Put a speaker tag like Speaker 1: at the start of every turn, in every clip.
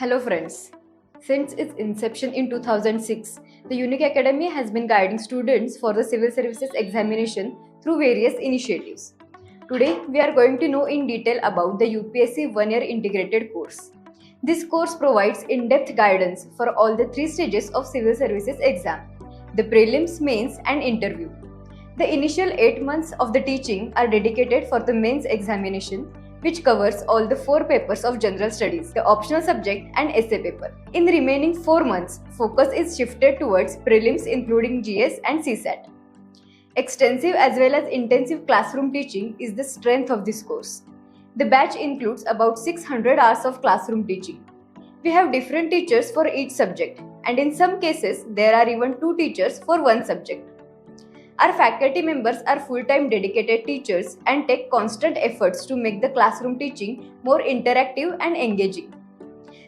Speaker 1: Hello friends. Since its inception in 2006, the Unique Academy has been guiding students for the civil services examination through various initiatives. Today, we are going to know in detail about the UPSC one-year integrated course. This course provides in-depth guidance for all the three stages of civil services exam: the prelims, mains and interview. The initial 8 months of the teaching are dedicated for the mains examination, which covers all the 4 papers of general studies, the optional subject and essay paper. In the remaining 4 months, focus is shifted towards prelims including GS and CSAT. Extensive as well as intensive classroom teaching is the strength of this course. The batch includes about 600 hours of classroom teaching. We have different teachers for each subject, and in some cases, there are even 2 teachers for one subject. Our faculty members are full-time dedicated teachers and take constant efforts to make the classroom teaching more interactive and engaging.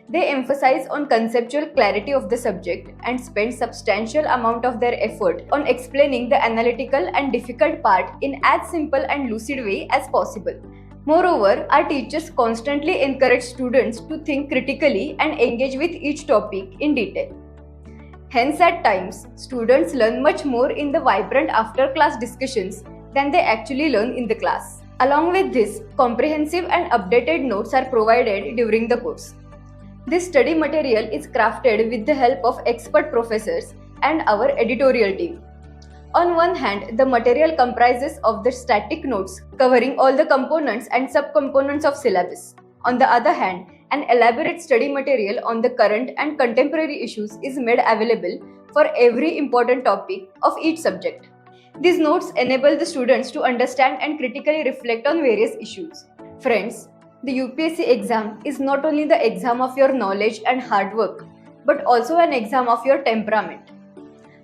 Speaker 1: They emphasize on conceptual clarity of the subject and spend substantial amount of their effort on explaining the analytical and difficult part in as simple and lucid way as possible. Moreover, our teachers constantly encourage students to think critically and engage with each topic in detail. Hence, at times, students learn much more in the vibrant after-class discussions than they actually learn in the class. Along with this, comprehensive and updated notes are provided during the course. This study material is crafted with the help of expert professors and our editorial team. On one hand, the material comprises of the static notes covering all the components and subcomponents of syllabus. On the other hand, an elaborate study material on the current and contemporary issues is made available for every important topic of each subject. These notes enable the students to understand and critically reflect on various issues. Friends, the UPSC exam is not only the exam of your knowledge and hard work, but also an exam of your temperament.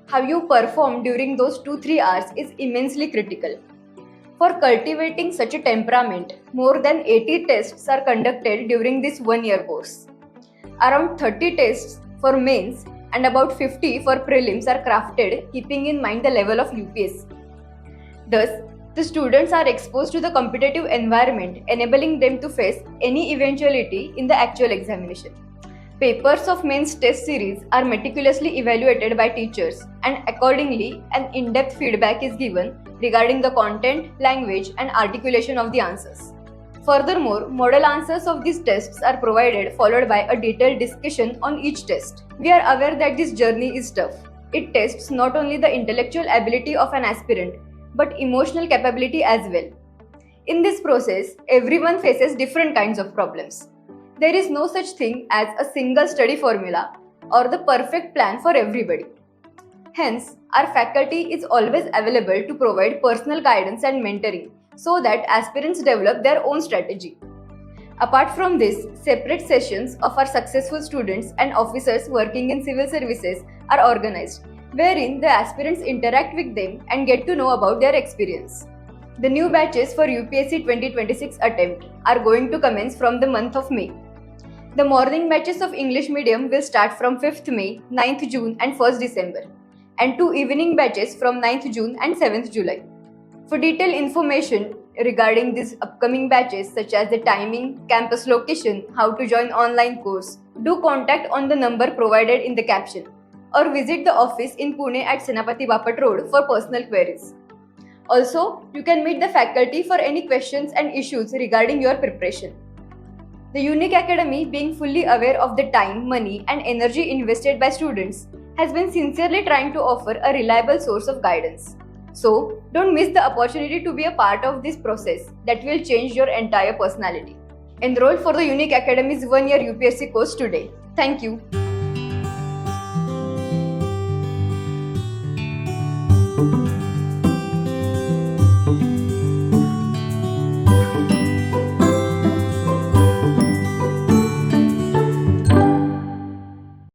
Speaker 1: How you perform during those 2-3 hours is immensely critical. For cultivating such a temperament, more than 80 tests are conducted during this one-year course. Around 30 tests for mains and about 50 for prelims are crafted keeping in mind the level of UPSC. Thus, the students are exposed to the competitive environment, enabling them to face any eventuality in the actual examination. Papers of mains test series are meticulously evaluated by teachers, and accordingly, an in-depth feedback is given regarding the content, language, and articulation of the answers. Furthermore, model answers of these tests are provided, followed by a detailed discussion on each test. We are aware that this journey is tough. It tests not only the intellectual ability of an aspirant, but emotional capability as well. In this process, everyone faces different kinds of problems. There is no such thing as a single study formula or the perfect plan for everybody. Hence, our faculty is always available to provide personal guidance and mentoring so that aspirants develop their own strategy. Apart from this, separate sessions of our successful students and officers working in civil services are organized, wherein the aspirants interact with them and get to know about their experience. The new batches for UPSC 2026 attempt are going to commence from the month of May. The morning batches of English medium will start from 5th May, 9th June and 1st December, and 2 evening batches from 9th June and 7th July. For detailed information regarding these upcoming batches such as the timing, campus location, how to join online course, do contact on the number provided in the caption or visit the office in Pune at Senapati Bapat Road for personal queries. Also, you can meet the faculty for any questions and issues regarding your preparation. The Unique Academy, being fully aware of the time, money and energy invested by students, has been sincerely trying to offer a reliable source of guidance. So, don't miss the opportunity to be a part of this process that will change your entire personality. Enroll for the Unique Academy's one-year UPSC course today. Thank you.